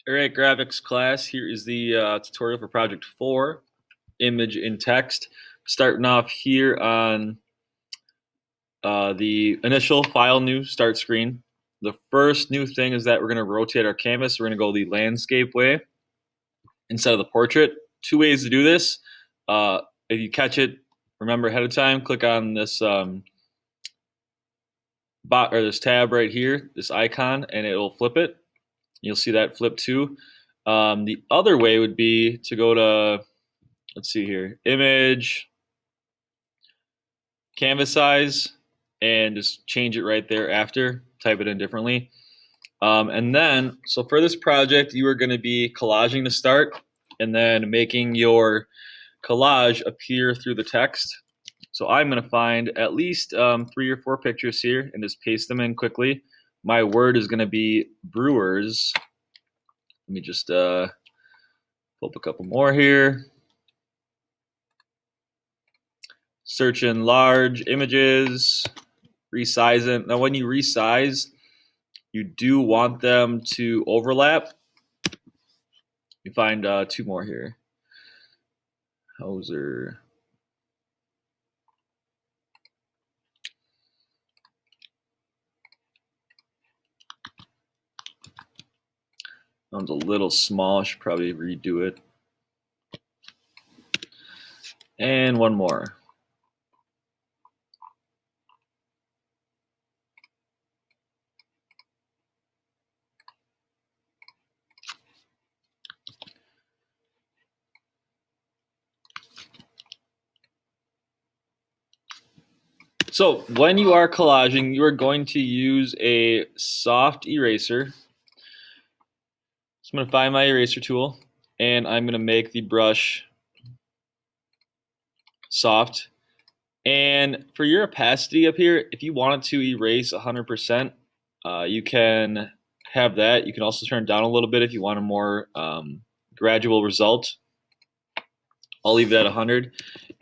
All right, graphics class, here is the tutorial for project 4, image in text. Starting off here on the initial file new start screen. The first new thing is that we're going to rotate our canvas. We're going to go the landscape way instead of the portrait. Two ways to do this. If you catch it, remember ahead of time, click on this this tab right here, this icon, and it'll flip it. You'll see that flip too. The other way would be to go to, let's see here, image, canvas size, and just change it right there after, type it in differently. And then, so for this project, you are going to be collaging to start and then making your collage appear through the text. So I'm going to find at least 3 or 4 pictures here and just paste them in quickly. My word is going to be brewers. Let me just pull up a couple more here. Search in large images, resize it. Now when you resize, you do want them to overlap. You find 2 more here. Hauser. That one's a little small, I should probably redo it. And one more. So when you are collaging, you are going to use a soft eraser. So I'm going to find my eraser tool, and I'm going to make the brush soft. And for your opacity up here, if you wanted to erase 100%, you can have that. You can also turn it down a little bit if you want a more gradual result. I'll leave that 100.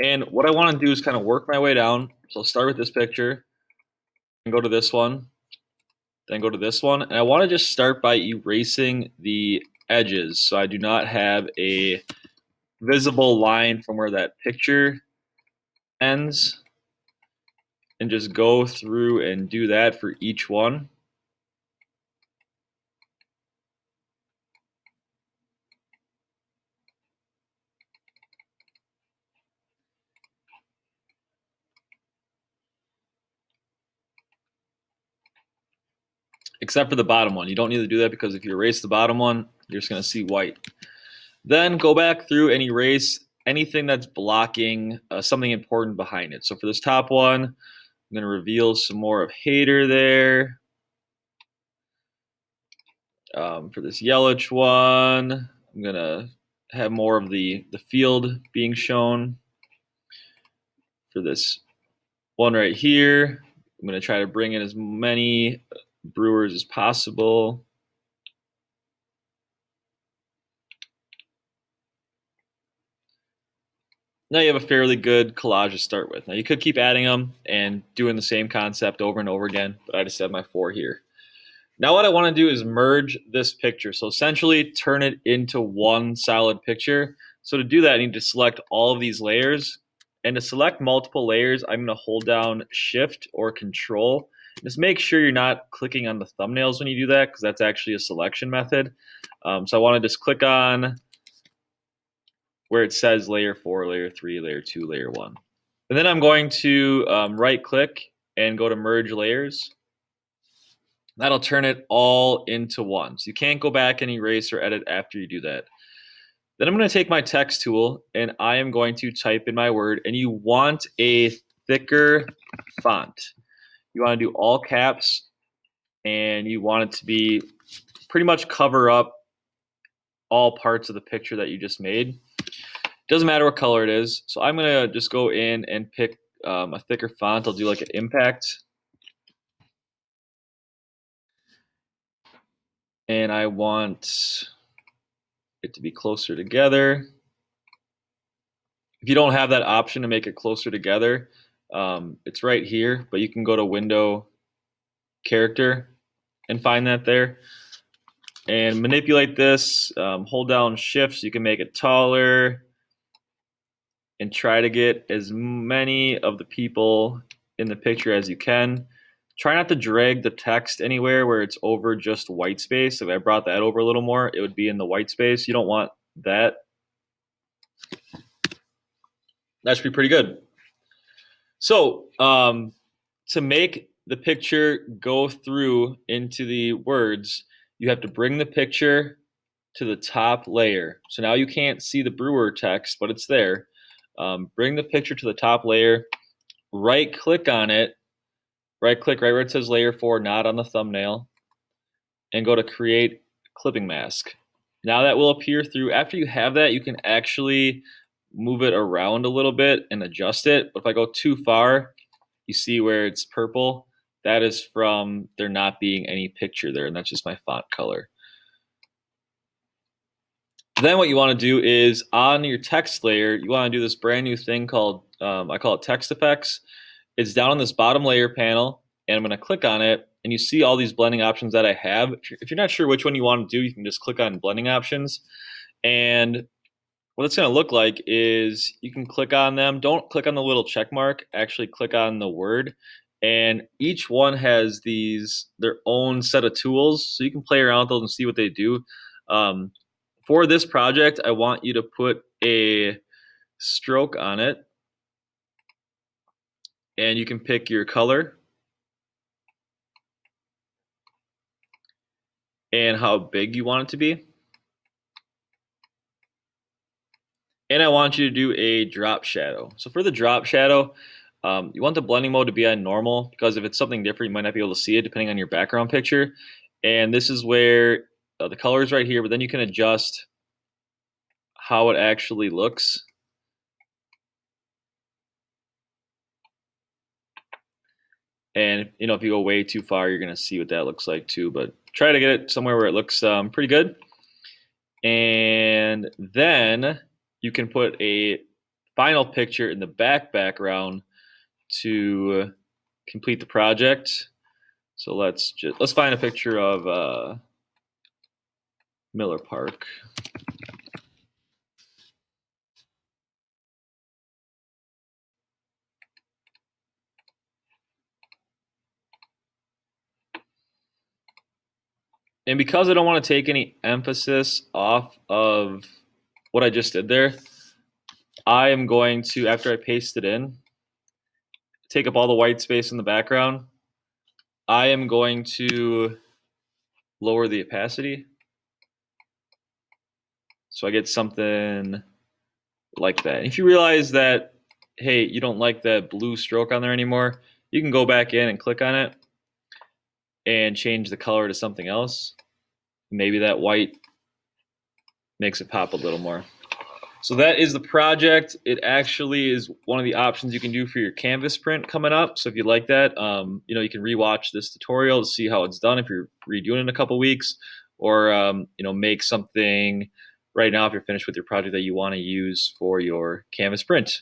And what I want to do is kind of work my way down. So I'll start with this picture and go to this one, then go to this one. And I want to just start by erasing the edges so I do not have a visible line from where that picture ends, and just go through and do that for each one. Except for the bottom one. You don't need to do that because if you erase the bottom one, you're just going to see white. Then go back through and erase anything that's blocking something important behind it. So for this top one, I'm going to reveal some more of Hater there. For this yellowish one, I'm going to have more of the field being shown. For this one right here, I'm going to try to bring in as many brewers as possible. Now you have a fairly good collage to start with. Now you could keep adding them and doing the same concept over and over again, but I just have my 4 here. Now what I want to do is merge this picture. So essentially turn it into one solid picture. So to do that, I need to select all of these layers. And to select multiple layers, I'm going to hold down Shift or Control. Just make sure you're not clicking on the thumbnails when you do that, because that's actually a selection method. So I want to just click on where it says layer 4, layer 3, layer 2, layer 1. And then I'm going to right click and go to merge layers. That'll turn it all into one. So you can't go back and erase or edit after you do that. Then I'm going to take my text tool and I am going to type in my word, and you want a thicker font. You want to do all caps, and you want it to be pretty much cover up all parts of the picture that you just made. Doesn't matter what color it is. So I'm going to just go in and pick a thicker font. I'll do like an impact. And I want it to be closer together. If you don't have that option to make it closer together, it's right here, but you can go to Window, Character, and find that there. and manipulate this. Hold down shift so you can make it taller and try to get as many of the people in the picture as you can. Try not to drag the text anywhere where it's over just white space. If I brought that over a little more, it would be in the white space. You don't want that. That should be pretty good. So to make the picture go through into the words, you have to bring the picture to the top layer. So now you can't see the brewer text, but it's there. Bring the picture to the top layer, right click on it, right click right where it says layer 4, not on the thumbnail, and go to create clipping mask. Now that will appear through. After you have that, you can actually move it around a little bit and adjust it. But if I go too far, you see where it's purple. That is from there not being any picture there, and that's just my font color. Then what you want to do is on your text layer, you want to do this brand new thing called, I call it text effects. It's down on this bottom layer panel, and I'm going to click on it, and you see all these blending options that I have. If you're not sure which one you want to do, you can just click on blending options. And what it's going to look like is you can click on them. Don't click on the little check mark. Actually click on the word. And each one has their own set of tools, so you can play around with those and see what they do. For this project, I want you to put a stroke on it, and you can pick your color and how big you want it to be. And I want you to do a drop shadow. So for the drop shadow, you want the blending mode to be on normal, because if it's something different, you might not be able to see it depending on your background picture. And this is where the color is right here, but then you can adjust how it actually looks. And if you go way too far, you're going to see what that looks like too. But try to get it somewhere where it looks pretty good. And then you can put a final picture in the background to complete the project. So let's find a picture of Miller Park. And because I don't want to take any emphasis off of what I just did there, I am going to, after I paste it in, take up all the white space in the background. I am going to lower the opacity, so I get something like that. If you realize that, hey, you don't like that blue stroke on there anymore, you can go back in and click on it and change the color to something else. Maybe that white makes it pop a little more. So that is the project. It actually is one of the options you can do for your canvas print coming up. So if you like that, you can rewatch this tutorial to see how it's done if you're redoing it in a couple weeks, or make something right now if you're finished with your project that you want to use for your canvas print.